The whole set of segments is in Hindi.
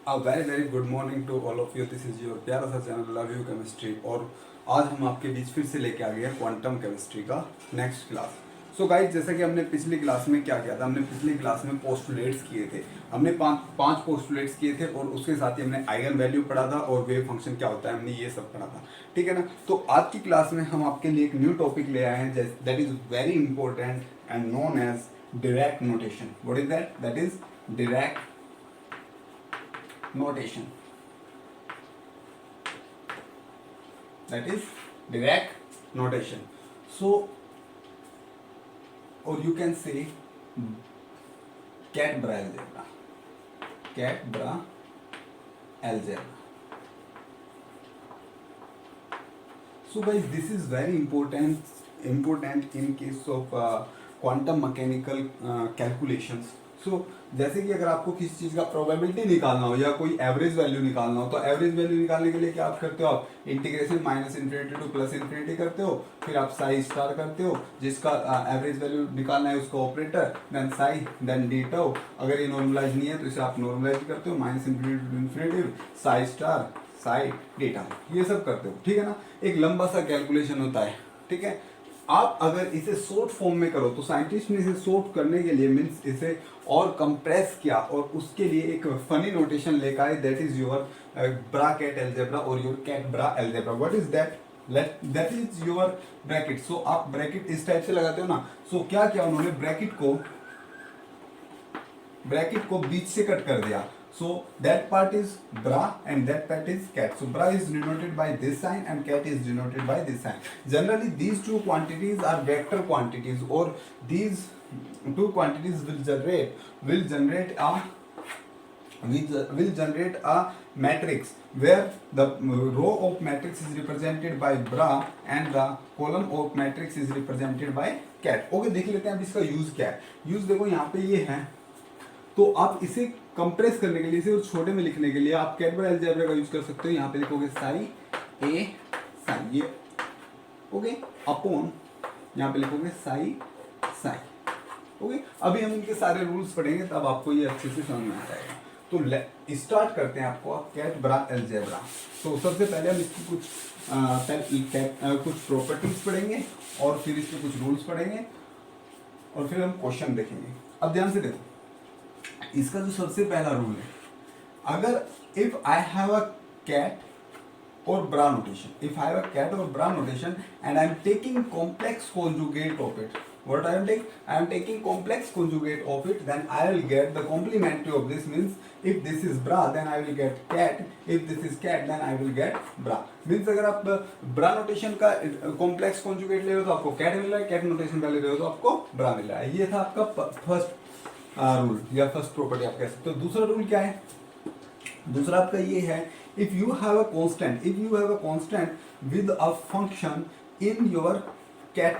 A very very good morning to all of you. This is your प्यारा सा चैनल लव यू केमिस्ट्री और आज हम आपके बीच फिर से लेके आ गए हैं क्वांटम केमिस्ट्री का नेक्स्ट क्लास। सो गाइस, जैसा कि हमने पिछली क्लास में क्या किया था, हमने पिछली क्लास में पोस्टुलेट्स किए थे। हमने पांच पोस्टुलेट्स किए थे और उसके साथ ही हमने आइगन वैल्यू पढ़ा था और वेव फंक्शन क्या होता है, हमने ये सब पढ़ा था। ठीक है ना। तो आज की क्लास में हम आपके लिए एक न्यू टॉपिक ले आए हैं that is very important and known as Dirac notation. What is that? That is Dirac notation. That is Dirac notation. So, or you can say Cat-Bra algebra. Cat-Bra algebra. So guys, this is very important in case of quantum mechanical calculations. जैसे कि अगर आपको किसी चीज़ का प्रोबेबिलिटी निकालना हो या कोई एवरेज वैल्यू निकालना हो, तो एवरेज वैल्यू निकालने के लिए क्या आप करते हो, आप integration minus infinity two plus infinity करते हो, फिर आप साई स्टार करते हो, जिसका एवरेज वैल्यू निकालना है उसका operator, then psi, then d tau. अगर ये नॉर्मलाइज नहीं है तो इसे आप नॉर्मलाइज करते हो, minus infinity to infinity, psi star, psi, d tau, ये सब करते हो। ठीक है ना। एक लंबा सा कैलकुलेशन होता है। ठीक है। आप अगर इसे शॉर्ट फॉर्म में करो तो साइंटिस्ट ने इसे शॉर्ट करने के लिए मीन्स इसे और कंप्रेस किया और उसके लिए एक फनी नोटेशन लेकर आए, that is your bra cat algebra और your cat bra algebra. What is that? That is your bracket. So आप ब्रैकेट इस टाइप से लगाते हो ना। सो क्या किया उन्होंने, ब्रैकेट को बीच से कट कर दिया। So that part is bra and that part is cat. So bra is denoted by this sign and cat is denoted by this sign. Generally these two quantities are vector quantities, or these two quantities will generate a matrix where the row of matrix is represented by bra and the column of matrix is represented by cat. Okay, देख लेते हैं अब इसका यूज क्या है। यूज देखो यहाँ पे ये है, तो आप इसे कंप्रेस करने के लिए, इसे छोटे में लिखने के लिए आप कैट-ब्रा अलजेब्रा का यूज कर सकते हो। यहाँ पे लिखोगे साई ए साई, ये ओके, अपॉन यहाँ पे लिखोगे साई साई। ओके, अभी हम इनके सारे रूल्स पढ़ेंगे तब आपको ये अच्छे से समझ में आ जाएगा। तो स्टार्ट करते हैं आपको कैट-ब्रा अलजेब्रा। तो सबसे पहले हम इसकी कुछ प्रॉपर्टीज पढ़ेंगे और फिर इसके कुछ रूल्स पढ़ेंगे और फिर हम क्वेश्चन देखेंगे। अब ध्यान से देखो, इसका जो सबसे पहला रूल है, अगर if I have a cat और bra notation, if I have a cat और bra notation and I am taking complex conjugate of it, what I am taking complex conjugate of it, then I will get the complementary of this. Means if this is bra then I will get cat, if this is cat then I will get bra. Means अगर आप ब्रा नोटेशन का कॉम्प्लेक्स कॉन्जुगेट ले रहे हो तो आपको कैट मिल रहा है, कैट नोटेशन का ले रहे हो तो आपको ब्रा मिल रहा है। ये था आपका फर्स्ट रूल या फर्स्ट प्रॉपर्टी आप कह सकते हो। तो दूसरा रूल क्या है? दूसरा आपका ये है, if you have a constant with a function in your cat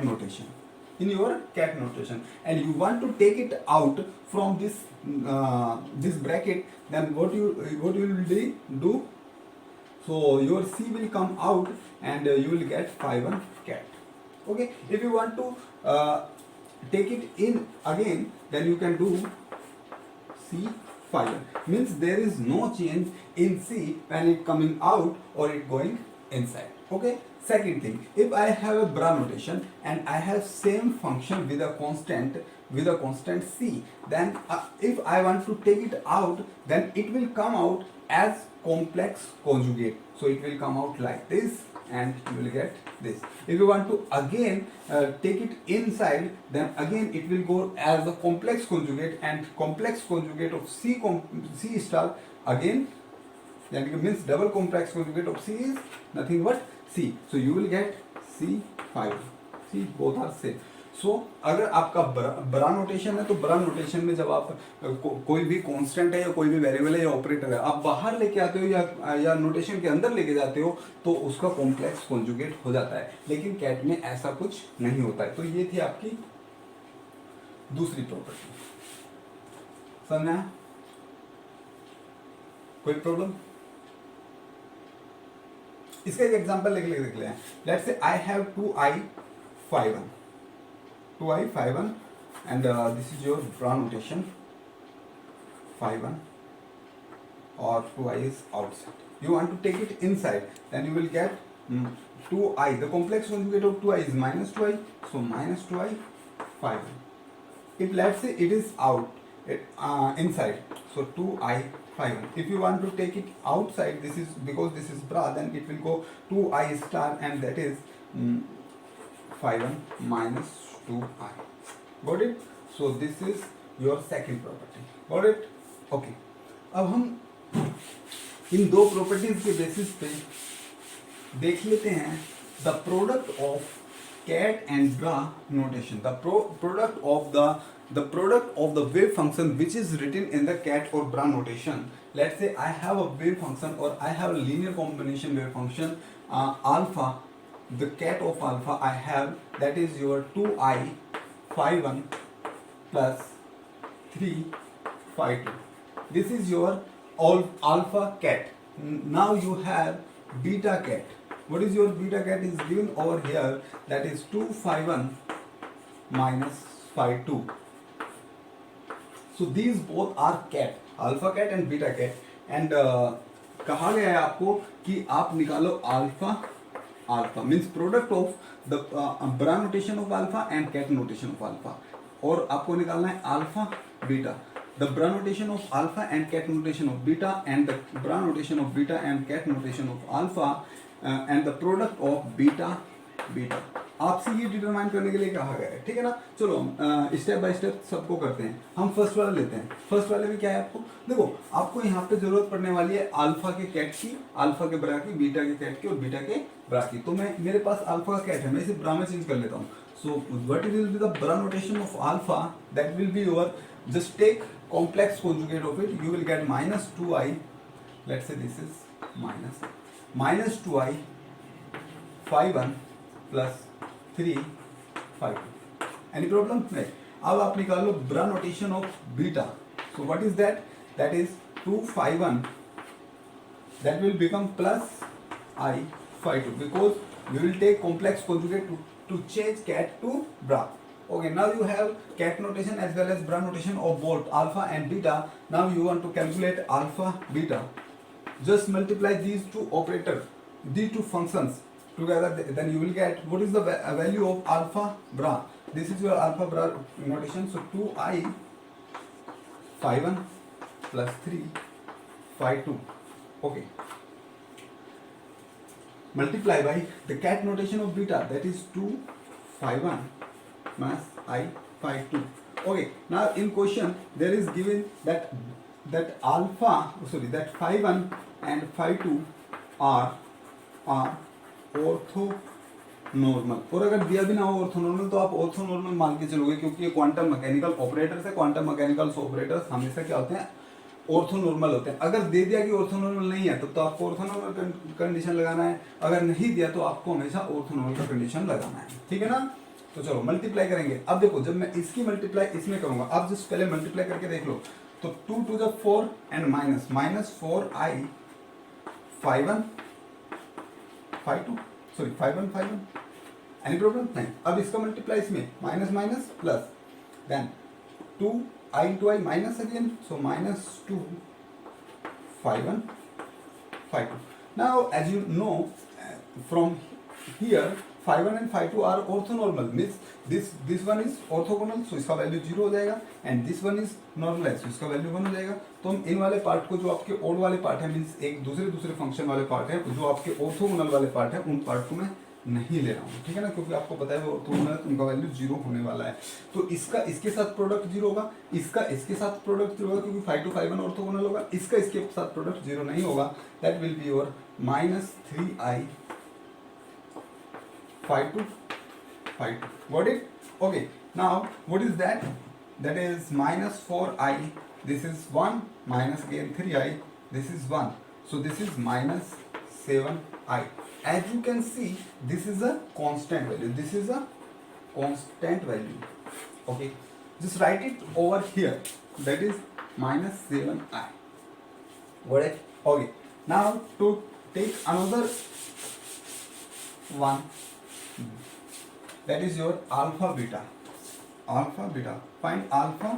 notation, and you want to take it out from this bracket, then what you will do? So your c will come out and you will get phi 1 cat. Okay, if you want to take it in again, then you can do c phi 1. Means there is no change in c when it coming out or it going inside. Okay. Second thing, if I have a bra notation and I have same function with a constant c, then if I want to take it out, then it will come out as complex conjugate. So it will come out like this and you will get this. If you want to again take it inside, then again it will go as a complex conjugate, and complex conjugate of c star again, that means double complex conjugate of c is nothing but c. So you will get c5. See, both are same. So अगर आपका ब्रा नोटेशन है तो ब्रा नोटेशन में जब आप कोई भी कांस्टेंट है या कोई भी वेरिएबल है या ऑपरेटर है आप बाहर लेके आते हो या नोटेशन के अंदर लेके जाते हो तो उसका कॉम्प्लेक्स कॉन्जुगेट हो जाता है, लेकिन कैट में ऐसा कुछ नहीं होता है। तो ये थी आपकी दूसरी प्रॉपर्टी। समझना? कोई प्रॉब्लम? इसका एक एग्जांपल लिख लेते हैं। Let's say I have 2i phi 1 and this is your bra notation phi 1 or 2i is outside. You want to take it inside, then you will get 2i. The complex conjugate of 2i is minus 2i, so minus 2i 5. If let's say it is inside, so 2i 5. If you want to take it outside, this is because this is bra, then it will go 2i star, and that is 5 minus 2i. Got it? So this is your second property. Got it? Okay. अब हम इन दो प्रॉपर्टीज के बेसिस पे देख लेते हैं the product of cat and bra notation. The product of the wave function which is written in the cat or bra notation. Let's say I have a wave function, or I have a linear combination wave function alpha. The cat of alpha I have, that is your 2i phi 1 plus 3 phi 2. This is your alpha cat. Now you have beta cat. What is your beta cat is given over here, that is 2 phi 1 minus phi 2. So these both are cat, alpha cat and beta cat, and कहा गया है आपको कि आप निकालो alpha means product of the bra notation of alpha and cat notation of alpha, और आपको निकालना है alpha beta. The bra notation of alpha and cat notation of beta, and the bra notation of beta and cat notation of alpha, and the product of beta. आपसे ये डिटरमाइन करने के लिए कहा गया है, ठीक है ना. चलो स्टेप बाय स्टेप सबको करते हैं. हम फर्स्ट वाला लेते हैं. फर्स्ट वाले में क्या है, आपको देखो, आपको यहाँ पे जरूरत पड़ने वाली है अल्फा के कैट की, अल्फा के ब्रा की, बीटा के कैट की और बीटा के ब्रा की. तो मैं, मेरे पास अल्फा का कैट है, मैं इसे ब्रा में चेंज कर लेता हूँ. So what will be the bra notation of alpha, that will be your, just take complex conjugate of it, you will get minus 2i. Let's say this is minus 2i phi 1 plus 3 phi 2. Any problem? नहीं. अब आप निकाल लो bra notation of beta. So what is that? That is 2 phi 1. That will become plus I phi 2, because we will take complex conjugate to change cat to bra. Okay, now you have cat notation as well as bra notation of both alpha and beta. Now you want to calculate alpha beta. Just multiply these two operators, these two functions together, then you will get what is the value of alpha bra. This is your alpha bra notation. So 2i phi 1 plus 3 phi 2. Okay. Multiply by the cat notation of beta, that is 2 phi 1 minus I phi 2. Okay, now in question there is given that phi 1 and phi 2 are orthonormal. और अगर दिया भी ना हो orthonormal, तो आप orthonormal मान के चलोगे, क्योंकि ये क्वांटम मैकेनिकल ऑपरेटर्स है. क्वांटम मैकेनिकल ऑपरेटर्स हमेशा क्या होते हैं, ऑर्थोनॉर्मल होते हैं. अगर दे दिया कि ऑर्थोनॉर्मल नहीं है, तो आपको ऑर्थोनॉर्मल कंडीशन लगाना है. अगर नहीं दिया तो आपको हमेशा ऑर्थोनॉर्मल का कंडीशन लगाना है, ठीक है ना. तो चलो मल्टीप्लाई करेंगे. अब देखो, जब मैं इसकी मल्टीप्लाई इसमें करूंगा, आप जस्ट पहले मल्टीप्लाई करके देख लो. तो 2 to the 4 and minus 4i phi 1 phi 2, sorry phi 1 phi 1. Any problem नहीं. अब इसका मल्टीप्लाई इसमें minus minus plus, then 2i into i minus again, so minus 2 phi 1 phi 2. Now as you know from here, phi 1 and phi 2 are orthonormal, means this one is orthogonal, so इसका वैल्यू 0 हो जाएगा, and this one is normalized, so इसका वैल्यू 1 हो जाएगा. तो हम इन वाले पार्ट को, जो आपके ओड वाले पार्ट है, मीन्स एक दूसरे फंक्शन वाले पार्ट है, जो आपके ऑर्थोगोनल वाले पार्ट है, उन पार्ट को मैं नहीं ले रहा हूँ, ठीक है ना, क्योंकि आपको पता है वो ऑर्थोगोनल है, तो उनका वैल्यू 0 होने वाला है. तो इसका इसके साथ प्रोडक्ट 0 होगा, इसका इसके साथ प्रोडक्ट 0 होगा, क्योंकि phi 2 phi 1 ऑर्थोगोनल होगा. इसका इसके साथ प्रोडक्ट 0 नहीं होगा. That will be your minus 3i phi 2 phi 2. Got it? Okay. Now what is that? That is minus 4i. This is 1 minus again 3i. This is 1. So this is minus 7i. As you can see, this is a constant value. This is a constant value. Okay. Just write it over here. That is minus 7i. Got it? Okay. Now to take another one. That is your alpha beta. Alpha beta. Find alpha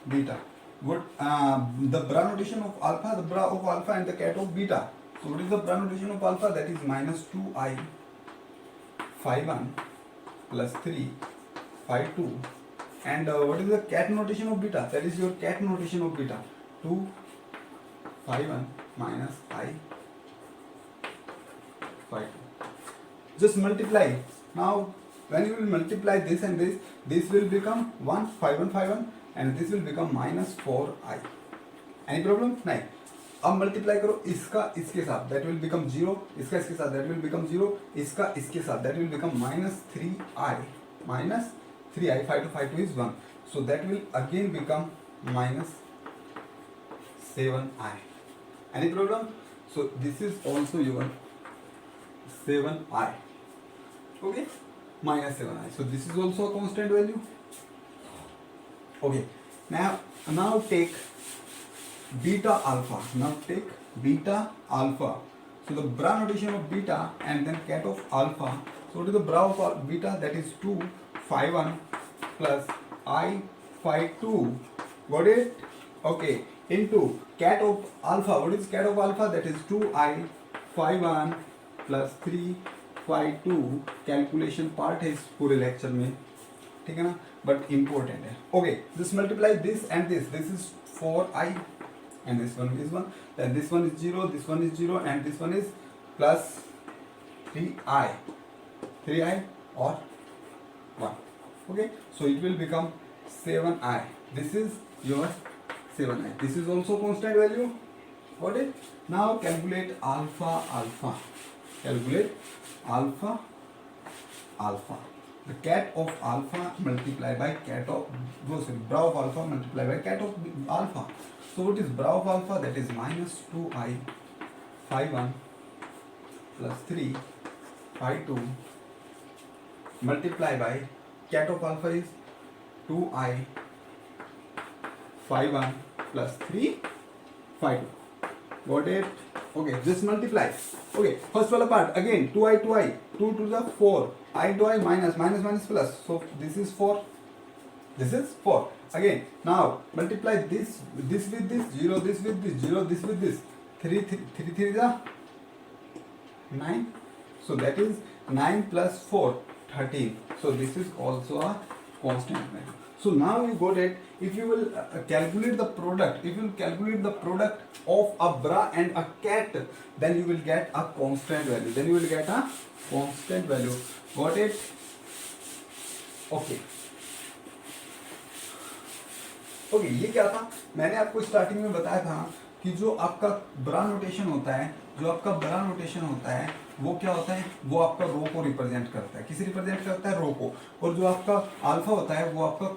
beta. what the bra notation of alpha, the bra of alpha and the cat of beta. So what is the bra notation of alpha? That is minus 2i phi 1 plus 3 phi 2. And what is the cat notation of beta? That is your cat notation of beta, 2 phi 1 minus I phi 2. Just multiply. Now when you will multiply this and this will become 1 phi 1 and this will become minus 4i. Any problem? नहीं. अब मल्टीप्लाई करो इसका इसके साथ, दैट विल बिकम 0, इसका इसके साथ, दैट विल बिकम 0, इसका इसके साथ, that will become minus 3i phi 2 is 1, so that will again become minus 7i. Any problem? So this is also your 7i. Okay, minus 7i. So this is also a constant value. Okay, now take beta alpha. Now take beta alpha. So the bra notation of beta and then cat of alpha. So what is the bra of beta? That is 2 phi 1 plus I phi 2. Got it? Okay. Into cat of alpha. What is cat of alpha? That is 2i phi 1 plus 3 phi 2. Calculation part है इस पूरे लेक्चर में, ठीक है ना, बट इम्पोर्टेंट है. Okay, this multiply this and this is 4i and this one is 1, then this one is 0, this one is 0 and this one is plus 3i or 1. Okay, so it will become 7i. This is your 7i. This is also constant value. Got it? Now calculate alpha. Calculate alpha. The cat of alpha multiplied by cat of bra of alpha multiplied by cat of alpha. So what is bra of alpha? That is minus 2i phi 1 plus 3 phi 2 multiplied by cat of alpha is 2i phi 1 plus 3 phi 2. Got it? Okay, just multiply. Okay, first wala part again 2i 2 to the 4, I to I minus plus. So this is 4. This is 4. Again, now multiply this with this, 0 this with this, 0 this with this. 3 is a 9. So that is 9 plus 4, 13. So this is also a constant value. So now you got it. If you will calculate the product, of a bra and a cat, then you will get a constant value. Got it? Okay. Okay, ये क्या था? मैंने आपको स्टार्टिंग में बताया था कि जो आपका ब्रा नोटेशन होता है, वो क्या होता है? वो आपका रो को रिप्रेजेंट करता है. किसे रिप्रेजेंट करता है? रो को. और जो आपका अल्फा होता है वो आपका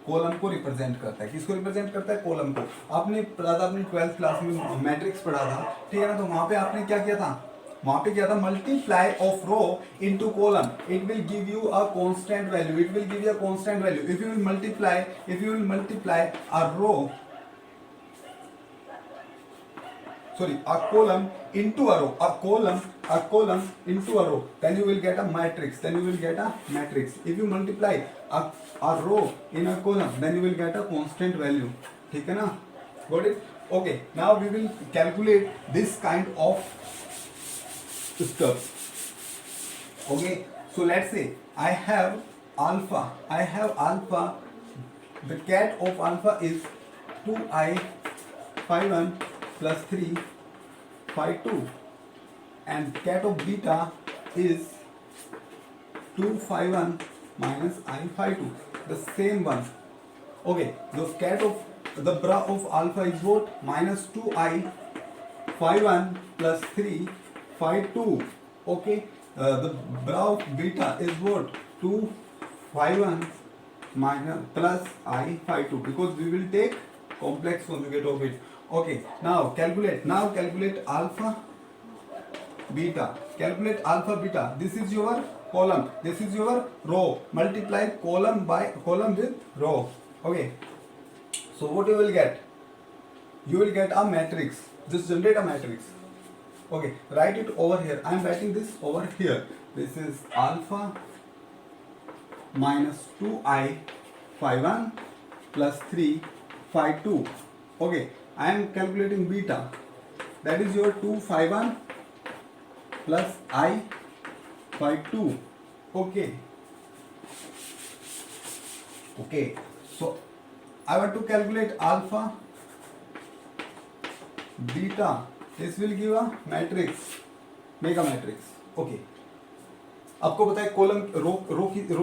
कॉलम को रिप्रेजेंट करता है. किसको रिप्रेजेंट करता है? कॉलम को. आपने पढ़ा था, अपनी 12th क्लास में मैट्रिक्स पढ़ा था, ठीक है ना. तो वहां पे आपने क्या किया था? Multiply of row into column. It will give you a constant value. If you will multiply a row, a column into a row, then you will get a matrix. If you multiply a row in a column, then you will get a constant value. ठीक है ना? Got it? Okay, now we will calculate this kind of stuff. Okay, so let's say I have alpha. The cat of alpha is 2i phi 1 plus 3 phi 2 and cat of beta is 2 phi 1 minus I phi 2, the same one. Okay, the bra of alpha is what? Minus 2i phi 1 plus 3 phi 2. Okay, the bra of beta is what? 2 phi 1 minus plus I phi 2, because we will take complex conjugate of it. Okay, now calculate alpha beta. This is your column, this is your row. Multiply column with row. Okay, so what you will get? You will get a matrix. Just generate a matrix. Okay, write it over here. I am writing this over here. This is alpha minus 2i phi 1 plus 3 phi 2. Okay, I am calculating beta, that is your 2 phi 1 plus I phi 2. Okay, so I want to calculate alpha, beta. This will give a matrix, mega matrix. Okay, आपको पता है कॉलम रो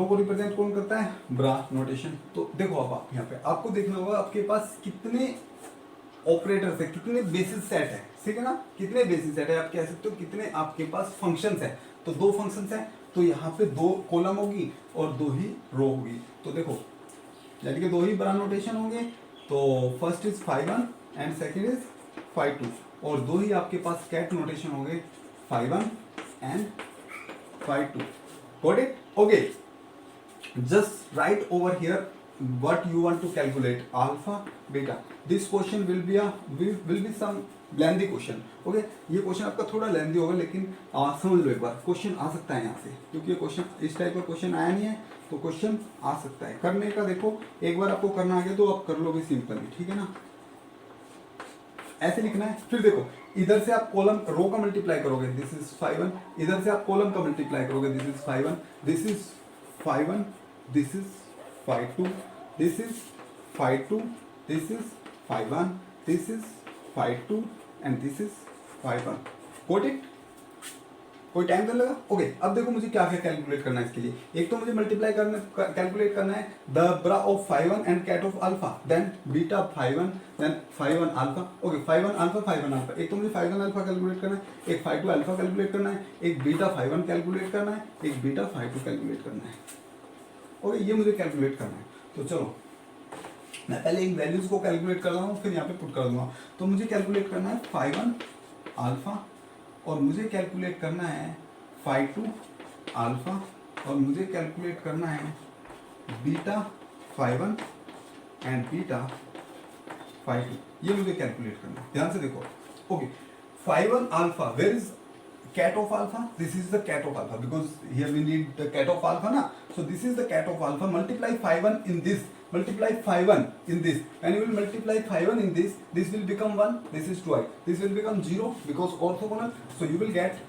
को रिप्रेजेंट कौन करता है? ब्रा नोटेशन. तो देखो अब आप यहाँ पे आपको देखना होगा आपके पास कितने ऑपरेटर्स है, कितने बेसिस सेट है, ठीक है ना, कितने बेसिस सेट है, आप कह सकते हो कितने आपके पास फंक्शंस है. तो 2 फंक्शंस है, तो यहाँ पे 2 कॉलम होगी और 2 ही रो होगी. तो देखो यानी कि 2 ही ब्रा नोटेशन होंगे. तो first is phi 1 and second is phi 2, और 2 ही आपके पास कैट नोटेशन होंगे, phi 1 and phi 2. Got it? Okay. Just write over here what you want to calculate, alpha, beta. This question will be some lengthy question. Okay? ये क्वेश्चन आपका थोड़ा लेंदी होगा, लेकिन समझ लो एक बार, क्वेश्चन आ सकता है यहाँ से, क्योंकि ये क्वेश्चन इस टाइप का क्वेश्चन आया नहीं है, तो क्वेश्चन आ सकता है. करने का देखो, एक बार आपको करना आ गया तो आप कर लोगे सिंपली, ठीक है ना. ऐसे लिखना है. फिर देखो इधर से आप कॉलम रो का मल्टीप्लाई करोगे, दिस इज phi 1. इधर से आप कॉलम का मल्टीप्लाई करोगे, this is phi 1, this is phi 1, this is phi 2, this is phi 2, this is phi 1, this is phi 2 and this is phi 1. Got it? कोई टाइम कर लगा? ओके, अब देखो मुझे क्या क्या कैलकुलेट करना है इसके लिए. एक तो मुझे मल्टीप्लाई करना, कैलकुलेट करना है the bra of phi 1 and ket of alpha, then beta phi 1, then phi 1 alpha. Okay, phi 1 alpha, phi 1 alpha. एक तो मुझे phi 1 अल्फा कैलकुलेट करना है, एक phi 2 अल्फा कैलकुलेट करना है, एक बीटा phi 1 कैलकुलेट करना है, एक बीटा phi 2 कैलकुलेट करना है. ओके, ये मुझे कैलकुलेट करना है. तो चलो मैं पहले इन वैल्यूज को कैलकुलेट कर रहा हूँ, फिर यहाँ पे पुट कर दूंगा. तो मुझे कैलकुलेट करना है phi 1 अल्फा, और मुझे कैलकुलेट करना है phi 2 अल्फा, और मुझे कैलकुलेट करना है beta phi 1 and beta phi 2. ये मुझे कैलकुलेट करना है, ध्यान से देखो. Okay, phi 1 alpha, where is cat of alpha? This is the cat of alpha, because here we need the cat of alpha na. So this is the cat of alpha. Multiply phi 1 in this, multiply phi 1 in this, and you will multiply phi 1 in this. This will become 1, this is 2i, this will become 0 because orthogonal. So you will get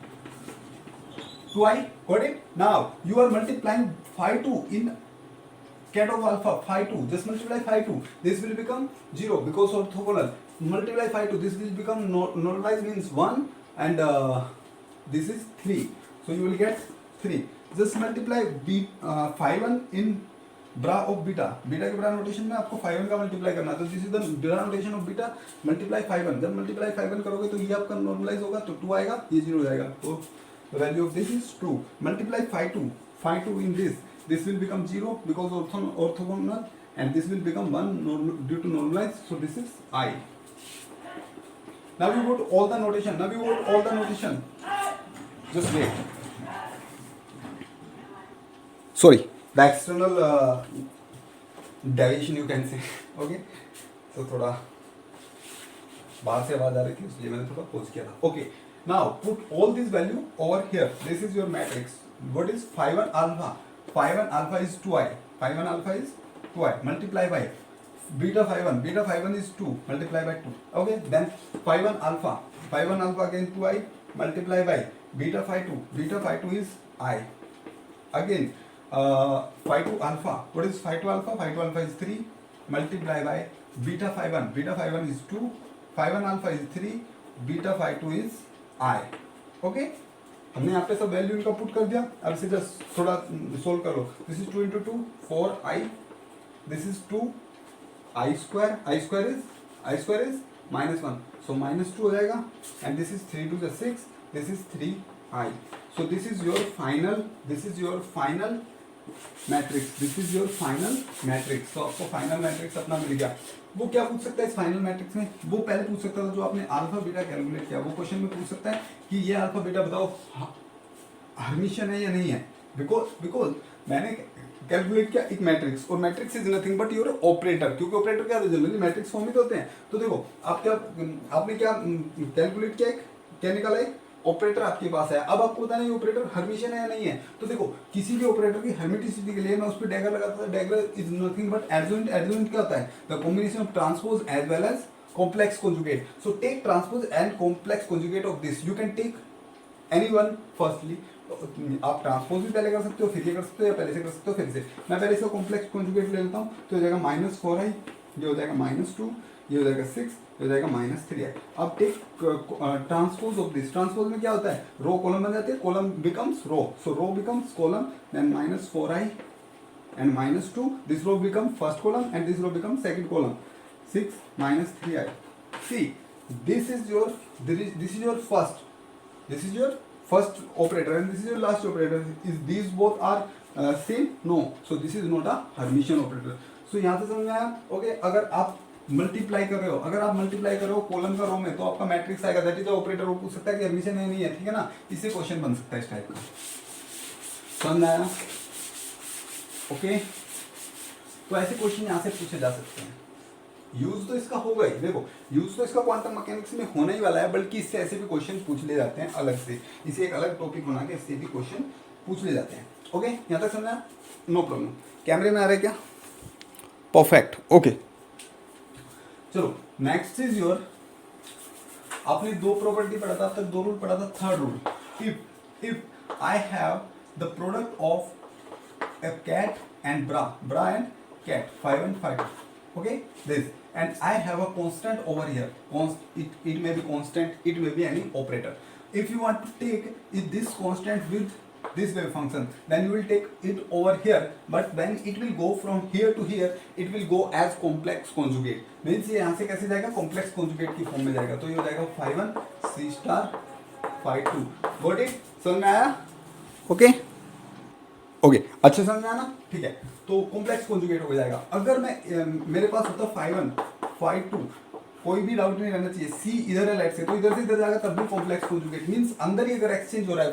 2i. Got it? Now you are multiplying phi 2 in cat of alpha, phi 2, just multiply phi 2, this will become 0 because orthogonal. Multiply phi 2, this will become normalized, means 1, and this is 3, so you will get 3. Just multiply phi 1 in bra of beta. Beta के bra notation में आपको phi 1 का multiply करना है, तो this is the bra notation of beta. Multiply phi 1, जब multiply phi 1 करोगे तो ये आपका normalize होगा, तो 2 आएगा, ये 0 हो जाएगा. तो the value of this is 2. Multiply phi 2 in this will become 0 because orthogonal, and this will become 1 due to normalize, so this is I. Now you got all the notation. Just wait. Sorry, the external deviation you can say. Okay, so थोड़ा बाहर से आवाज आ रही थी, इसलिए मैंने थोड़ा पोज किया था. Okay, now put all this value over here. This is your matrix. What is phi 1 alpha? Phi 1 alpha is 2i. Phi 1 alpha is 2i. Multiply by beta phi 1. Beta phi 1 is 2. Multiply by 2. Okay, then phi 1 alpha. Phi 1 alpha again 2i. Multiply by beta phi 2. Beta phi 2 is I. Again phi 2 alpha. What is phi 2 alpha? Phi 2 alpha is 3. Multiply by beta phi 1. Beta phi 1 is 2. Phi 1 alpha is 3. Beta phi 2 is I. Okay, हमने यहाँ पे सब वैल्यू इनका पुट कर दिया. अब इसे जस्ट थोड़ा सोल्व कर लो. This is 2 into 2 4i. This is 2 i square. I square is -1, so -2 हो जाएगा. And this is 3 to the 6. This is 3i. So this is your final matrix. This is your final matrix. तो आपको फाइनल मैट्रिक्स अपना मिल गया. वो क्या पूछ सकता है इस फाइनल मैट्रिक्स में? वो पहले पूछ सकता था जो आपने अल्फा बीटा कैलकुलेट किया, वो क्वेश्चन में पूछ सकता है कि ये अल्फा बीटा बताओ हर्मिशियन है या नहीं है. बिकॉज मैंने कैलकुलेट किया एक मैट्रिक्स, और matrix is nothing but your operator, क्योंकि ऑपरेटर क्या जनरली मैट्रिक्स फॉर्म में तो होते हैं. तो देखो आपने क्या कैलकुलेट किया, क्या निकाला, एक ऑपरेटर आपके पास है, अब आपको पता नहीं ऑपरेटर हर्मिशियन है या नहीं है। तो देखो किसी भी ऑपरेटर की हर्मिटिसिटी के लिए मैं उस पर डैगर लगाता था, dagger is nothing but adjoint. Adjoint क्या होता है? The combination of transpose as well as complex conjugate. So take transpose and complex conjugate of this, you can take anyone firstly. आप ट्रांसपोज भी पहले कर सकते हो, फिर ये कर सकते हो, या पहले से कर सकते हो फिर से। मैं पहले इसका कॉम्प्लेक्स कॉन्जुगेट ले लेता हूँ, तो हो जाएगा -4i, ये हो जाएगा -2, ये हो जाएगा 6, हो जाएगा -3i। अब take transpose of this. Transpose में क्या होता है? रो कॉलम बन जाते हैं, column becomes row, so row becomes column, then -4i and -2, this row become first column and this row become second column, 6 -3i. See, this is your first operator and this is your last operator. Is these both are same? No, so this is not a Hermitian operator. So यहाँ से समझ में आया? ओके, अगर आप मल्टीप्लाई कर रहे हो कॉलम का रो में, तो आपका मैट्रिक्स आएगा, दैट इज द ऑपरेटर। वो पूछ सकता है कि हर्मिशियन है नहीं है, ठीक है ना, इससे क्वेश्चन बन सकता है इस टाइप का। समझ में आया? ओके, तो ऐसे क्वेश्चन यहाँ से पूछे जा सकते हैं। यूज तो इसका होगा ही, देखो यूज तो इसका क्वांटम मैकेनिक्स में होने ही वाला है, बल्कि इससे ऐसे भी क्वेश्चन पूछ ले जाते हैं अलग से, इसे एक अलग टॉपिक बना के इससे भी क्वेश्चन पूछ ले जाते हैं। ओके, यहाँ तक समझा? No problem. कैमरे में आ रहा है क्या? परफेक्ट। ओके, चलो नेक्स्ट इज योर, आपने दो प्रॉपर्टी पढ़ा था, अब तक दो रूल पढ़ा था। Third rule, if I have the product of a cat and bra and cat, 5 and 5, okay, this, and I have a constant over here, it may be constant, it may be any operator. If you want to take this constant with this wave function, then you will take it over here, but when it will go from here to here, it will go as complex conjugate, means ये यहाँ से कैसे जाएगा? complex conjugate की फॉर्म में जाएगा, तो ये हो जाएगा 5 1 C star 5 2। got it? समझ में आया? ओके ओके, अच्छे समझ में आना, ठीक है। तो कॉम्प्लेक्स कॉन्जुगेट हो जाएगा। अगर मैं मेरे पास होता 5 1 5 2, कोई भी डाउट नहीं रहना चाहिए, सी इधर है लाइट से, तो इधर से इधर जाएगा तब भी कॉम्प्लेक्स कॉन्जुगेट, मींस अंदर ही अगर एक्सचेंज हो रहा है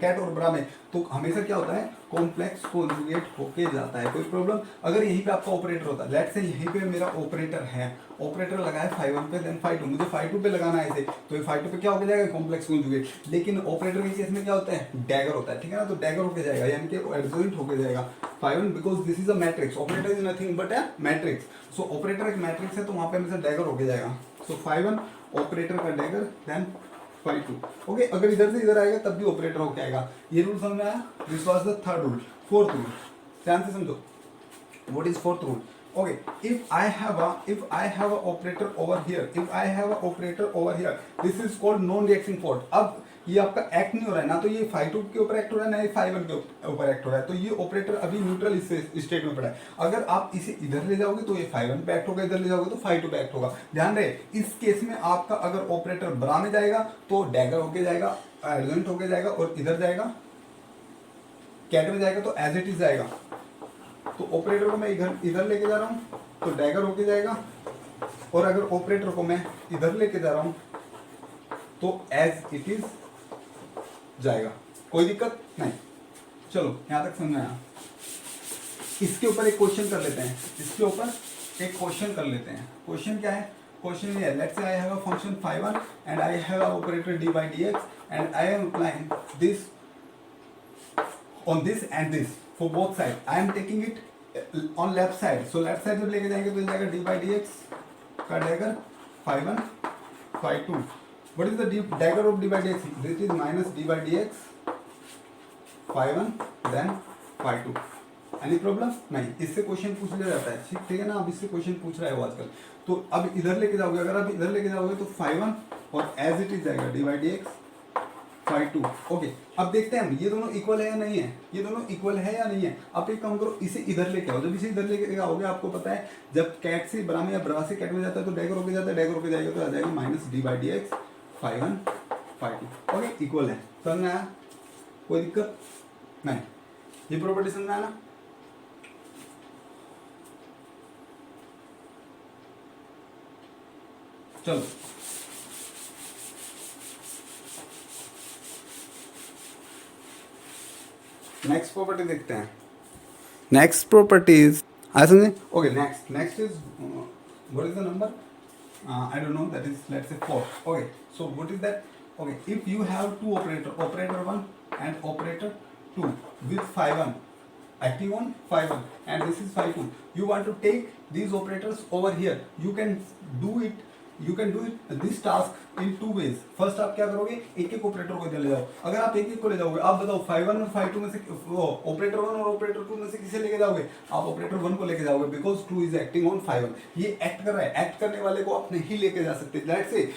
कैट और ब्रा में, तो हमेशा क्या होता है? कॉम्प्लेक्स कॉन्जुगेट होके जाता है। कोई प्रॉब्लम? अगर यहीं पे आपका ऑपरेटर होता है, लेट से यहीं पे मेरा ऑपरेटर है, ऑपरेटर लगाया 5 1 पे, देन 5 2, मुझे 5 2 पे लगाना है इसे, तो ये 5 2 पे क्या हो जाएगा? Complex conjugate. लेकिन ऑपरेटर के केस में क्या होता है? डैगर होता है, ठीक है ना, तो डैगर होके जाएगा, यानी कि एडजॉइंट होके जाएगा 5 1, because this is a matrix, operator is nothing but a matrix. So operator एक मैट्रिक्स है, तो वहां पे हमेशा डैगर होके जाएगा। सो 5 1 ऑपरेटर का डैगर, देन 5 2। ओके, अगर इधर से इधर आएगा तब भी ऑपरेटर होके आएगा। ये रूल समझ में आया? This was the third rule. Fourth rule ध्यान से समझो, what is fourth rule? okay, if I have a operator over here, this is called non reacting fault। अब ये आपका एक्ट नहीं हो रहा है ना, तो ये 5 2 के ऊपर एक्ट हो रहा है ना, ये 5 1 के ऊपर एक्ट हो रहा है, तो ये ऑपरेटर अभी न्यूट्रल स्टेट में पड़ा है। अगर आप इसे इधर ले जाओगे तो ये 5 1 पे एक्ट होगा, इधर ले जाओगे तो 5 2 पे एक्ट होगा। ध्यान रहे, इस केस में आपका अगर ऑपरेटर ब्रा में जाएगा तो डैगर होके जाएगा, एडजॉइंट होके जाएगा, और इधर जाएगा कैट में जाएगा तो एज इट इज जाएगा। तो ऑपरेटर को मैं इधर लेके जा रहा हूँ तो डैगर होके जाएगा, और अगर ऑपरेटर को मैं इधर लेके जा रहा हूँ तो एज इट इज जाएगा। कोई दिक्कत नहीं। चलो यहां तक समझ में आया? इसके ऊपर एक क्वेश्चन कर लेते हैं, क्वेश्चन क्या है? क्वेश्चन ये है, let's say I have a function 5 1 and I have a operator dy dx and I am applying this on this and this for both sides. I am taking it on left side, so left side जब लेके जाएंगे तो जाएगा dy dx का dagger 5 1 5 2। what is the dagger of dy dx? this is minus dy dx 5 1 then 5 2। Any problem नहीं? इससे क्वेश्चन पूछ लिया जाता है, ठीक है ना, अब इससे क्वेश्चन पूछ रहा है वो आजकल। तो अब इधर लेके जाओगे, अगर आप इधर लेके जाओगे तो 5 1 और एज इट इज जाएगा dy dx 5 2। ओके, अब देखते हैं हम ये दोनों इक्वल है या नहीं है, ये दोनों इक्वल है या नहीं है। आप एक काम करो, इसे इधर लेके आओ। जब इसे इधर लेके आओगे, आपको पता है जब कैट से ब्रा में या ब्रा से कैट में जाता है तो डैगर होके जाता है, डैगर होके जाएगा तो आ जाएगा minus D by D x 5 1 5 2। Okay, equal है। समझ में आया? कोई दिक्कत नहीं? ये प्रॉपर्टी समझ में आया ना? चलो नेक्स्ट प्रॉपर्टी देखते हैं। नेक्स्ट प्रॉपर्टी इज आई समझे? Okay, next is what is the number? I don't know, that is let's say 4। okay, so what is that? Okay, if you have two operator 1 and operator 2 with phi 1 acting on phi 1 and this is phi 2, you want to take these operators over here, do it you can do it this task in two ways. First आप क्या करोगे, एक एक ऑपरेटर को ले जाओ. अगर आप एक एक को ले जाओगे, आप बताओ phi 1 और phi 2 में से ऑपरेटर 1 और ऑपरेटर 2 में से किसे लेके जाओगे, आप ऑपरेटर 1 को लेके जाओगे because 2 is acting on phi 1. ये एक्ट कर रहा है, एक्ट करने वाले को आप नहीं लेके जा सकते. दैट से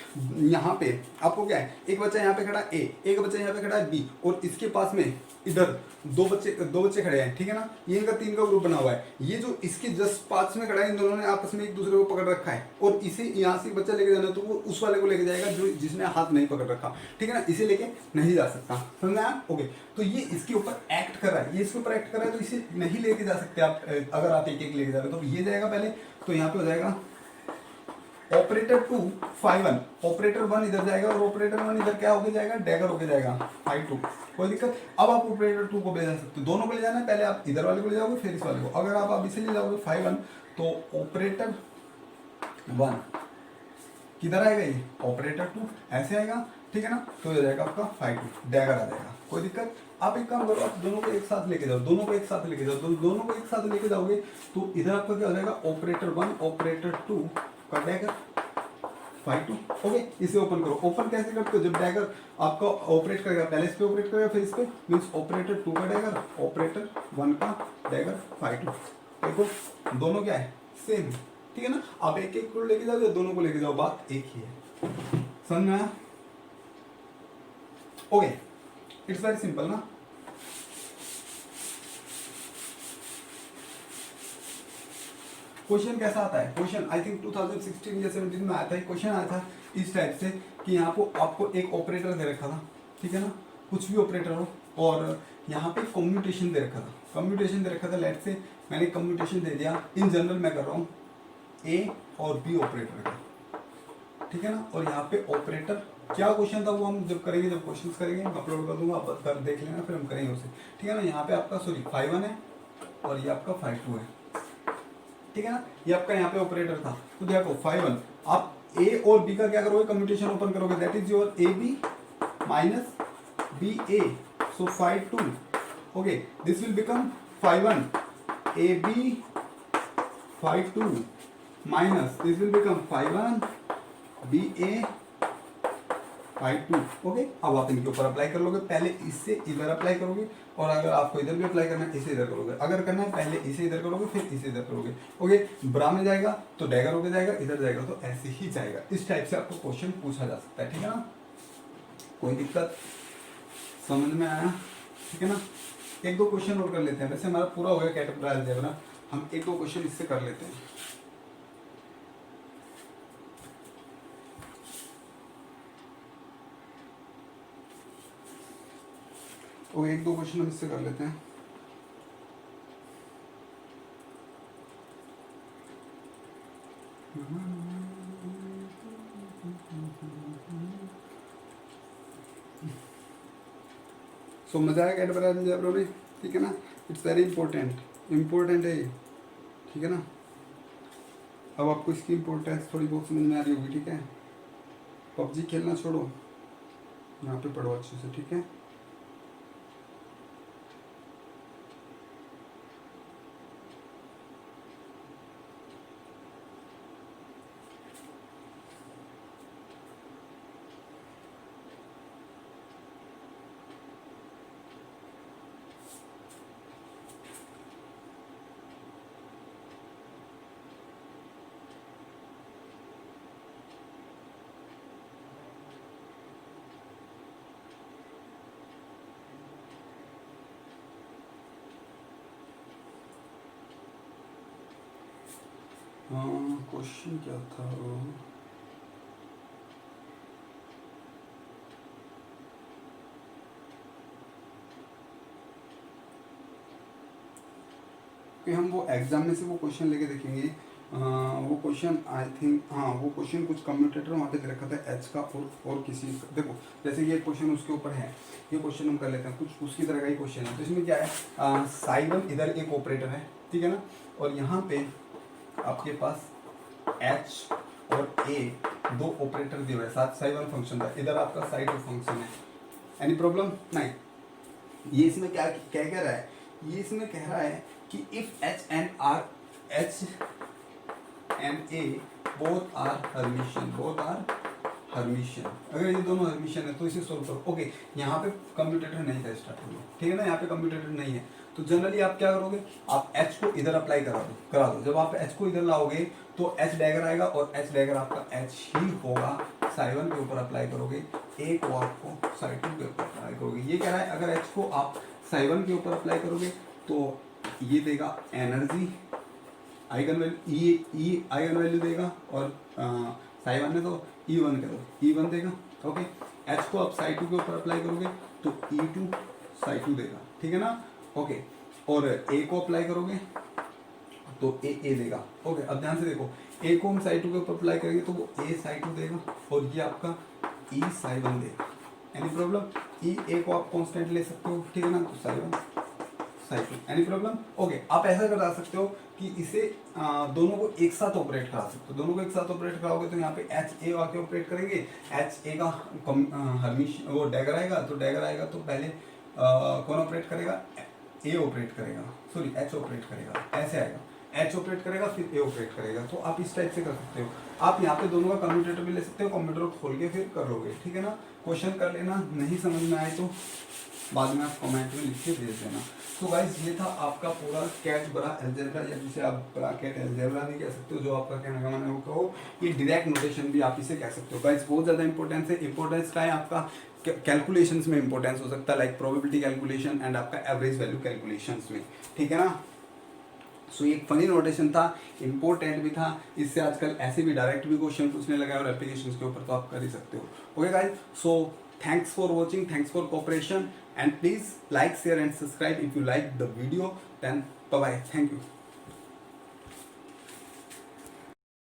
यहाँ पे आपको क्या है, एक बच्चा यहाँ पे खड़ा है ए, एक बच्चा यहाँ पे खड़ा है बी, और इसके पास में इधर दो बच्चे खड़े हैं, ठीक है ना. ये इनका 3 का ग्रुप बना हुआ है. ये जो इसके जस्ट पास में खड़ा है, इन दोनों ने आपस में एक दूसरे को पकड़ रखा है, और इसे यहाँ से बच्चा लेके जाना तो वो उस वाले को लेके जाएगा जो जिसने हाथ नहीं पकड़ रखा, ठीक है ना. इसे लेके नहीं जा सकता, समझ आया. ओके, तो ये इसके ऊपर एक्ट कर रहा है, ये इसके ऊपर एक्ट कर रहा है, तो इसे नहीं लेके जा सकते आप. अगर आप एक एक लेके जा रहे हो तो ये जाएगा पहले, तो यहाँ पे हो जाएगा ऑपरेटर 2 phi 1, ऑपरेटर 1 इधर जाएगा और ऑपरेटर 1 इधर क्या होके जाएगा, डैगर होके जाएगा phi 2. कोई दिक्कत. अब आप ऑपरेटर 2 को ले जा सकते हो, दोनों को ले जाना है. पहले आप इधर वाले को ले जाओगे फिर इस वाले को. अगर आप इसे ले जाओगे phi 1 तो ऑपरेटर 1 किधर आएगा, ये ऑपरेटर 2 ऐसे आएगा, ठीक है ना. तो ये जाएगा आपका phi 2, डैगर आ जाएगा. कोई दिक्कत. आप एक काम करो, आप दोनों को एक साथ लेके जाओ, दोनों को एक साथ लेके जाओ. दोनों को एक साथ लेके जाओगे तो इधर आपका क्या हो जाएगा, ऑपरेटर 1 ऑपरेटर 2 का डैगर phi 2. ओके, इसे ओपन करो. ओपन कैसे करते हो, जब डैगर आपका ऑपरेट करेगा, पहले इस पे ऑपरेट करेगा फिर इस पे, मींस ऑपरेटर 2 का डैगर ऑपरेटर 1 का डैगर phi 2. देखो दोनों क्या है, सेम, ठीक है ना. आप एक एक को लेके जाओ या दोनों को लेके जाओ, बात एक ही है. समझ में आया. ओके, इट्स वेरी सिंपल ना. क्वेश्चन कैसा आता है, क्वेश्चन आई थिंक 2016 या 17 में आया था. क्वेश्चन आया था इस टाइप से कि यहाँ को आपको एक ऑपरेटर दे रखा था, ठीक है ना, कुछ भी ऑपरेटर हो, और यहाँ पे कम्यूटेशन दे रखा था. कम्यूटेशन दे रखा था, लेट से मैंने कम्यूटेशन दे दिया. इन जनरल मैं कर रहा हूँ ए और बी ऑपरेटर का, ठीक है ना. और यहाँ पे ऑपरेटर क्या क्वेश्चन था वो हम जब करेंगे, जब क्वेश्चन करेंगे मैं अपलोड कर दूंगा, आप कर देख लेना, फिर हम करेंगे उसे, ठीक है ना. यहाँ पे आपका सॉरी phi 1 है और ये आपका phi 2 है, ठीक है ना. ये आपका यहाँ पे ऑपरेटर था. तो देखो phi 1 आप ए और बी का क्या करोगे, कम्यूटेशन ओपन करोगे, that is your A B minus B A, so phi 2. Okay, this will become phi 1 A B phi 2 minus this will become phi 1 B A phi 2. Okay, अब आप इनके ऊपर अप्लाई कर लोगे. पहले इससे इधर अप्लाई करोगे, और अगर आपको इधर भी अप्लाई करना है इसे इधर करोगे. अगर करना है पहले इसे इधर करोगे फिर इसे इधर करोगे. ओके, ब्रा में जाएगा तो डैगर होके जाएगा, इधर जाएगा तो ऐसे ही जाएगा. इस टाइप से आपको क्वेश्चन पूछा जा सकता है, ठीक है ना. कोई दिक्कत, समझ में आया, ठीक है ना. एक दो क्वेश्चन और कर लेते हैं. वैसे हमारा पूरा हो गया कैटेगरी अलजेब्रा, हम एक दो क्वेश्चन इससे कर लेते हैं. और एक दो क्वेश्चन हम इससे कर लेते हैं. सो मजा आया कैटेगरी अलजेब्रा में, ठीक है ना. इट्स वेरी इंपॉर्टेंट है ये, ठीक है ना. अब आपको इसकी इम्पोर्टेंस थोड़ी बहुत समझ में आ रही होगी, ठीक है. पबजी खेलना छोड़ो, यहाँ पे पढ़ो अच्छे से, ठीक है. हाँ, क्वेश्चन क्या था वो, कि हम वो एग्जाम में से वो क्वेश्चन लेके देखेंगे. वो क्वेश्चन आई थिंक, हाँ वो क्वेश्चन कुछ कम्यूटेटर वहाँ पे दे रखा था एच का और किसी का. देखो जैसे ये क्वेश्चन उसके ऊपर है, ये क्वेश्चन हम कर लेते हैं. कुछ उसकी तरह का ही क्वेश्चन है. तो इसमें क्या है, psi 1 इधर एक ऑपरेटर है, ठीक है ना. और यहाँ पे आपके पास H और A दो ऑपरेटर दिए हुए साथ साई वन फंक्शन था, इधर आपका साई टू फंक्शन है। एनी प्रॉब्लम नहीं। ये इसमें क्या क्या कह रहा है, ये इसमें कह रहा है कि if H and A both are Hermitian, both are Hermitian, अगर ये दोनों हर्मिशियन है तो इसे सोल्व करो। ओके, यहाँ पे कम्यूटेटर नहीं था स्टार्टिंग में, ठीक है ना, यहाँ पे कम्यूटेटर नहीं है, तो जनरली आप क्या करोगे, आप h को इधर अप्लाई करा दो। जब आप h को इधर लाओगे तो h डैगर आएगा, और h डैगर आपका h ही होगा, साई वन के ऊपर अप्लाई करोगे, a को आपको साई टू के ऊपर अप्लाई करोगे। ये कह रहा है अगर h को आप साई वन के ऊपर अप्लाई करोगे तो ये देगा एनर्जी, आइगन वैल्यू ई आइगन वैल्यू देगा, और साई वन है तो E1 करो, E1 देगा। ओके, H को आप साई टू के ऊपर अप्लाई करोगे तो E2 साई टू देगा, ठीक है ना। ओके, और A को अप्लाई करोगे तो A देगा। ओके, अब ध्यान से देखो, A को हम साई टू के ऊपर अप्लाई करेंगे तो वो A साई टू देगा, और ये आपका E साई वन देगा। एनी प्रॉब्लम, A को आप कॉन्स्टेंट ले सकते हो, ठीक है ना, तो psi one Sai to, any problem. Okay, आप ऐसा करा सकते हो कि इसे दोनों को एक साथ ऑपरेट करा सकते हो। दोनों को एक साथ ऑपरेट कराओगे तो यहाँ पे एच ए आके ऑपरेट करेंगे, एच ए का हर्मिश वो डैगर आएगा, तो डैगर आएगा तो पहले कौन ऑपरेट करेगा, ए ऑपरेट करेगा, सॉरी एच ऑपरेट करेगा, ऐसे आएगा, एच ऑपरेट करेगा फिर ए ऑपरेट करेगा। तो आप इस टाइप से कर सकते हो। आप यहाँ पे दोनों का कम्यूटेटर भी ले सकते हो, कम्प्यूटर खोल के फिर कर लोगे, ठीक है ना। क्वेश्चन कर लेना, नहीं समझ में आए तो बाद में आप कमेंट में लिख के भेज देना। तो गाइस ये था आपका पूरा कैट बरा अलजेब्रा, या जिसे आप बरा कैट अलजेब्रा नहीं कह सकते हो, जो आपका कहने का माने कहो, ये डायरेक्ट नोटेशन भी आप इसे कह सकते हो। गाइस बहुत ज़्यादा इंपॉर्टेंस है, इंपॉर्टेंस का है आपका कैलकुलेशंस में इंपॉर्टेंस हो सकता है, लाइक प्रोबेबिलिटी कैलकुलेशन एंड आपका एवरेज वैल्यू कैलकुलेशंस में, ठीक है ना। सो ये एक फनी नोटेशन था, इंपॉर्टेंट भी था, इससे आजकल ऐसे भी डायरेक्ट भी क्वेश्चन पूछने लगा है, और एप्लीकेशन के ऊपर तो आप कर ही सकते हो। Okay guys, so thanks for watching, thanks for cooperation, and please like, share and subscribe if you like the video. Then bye bye, thank you.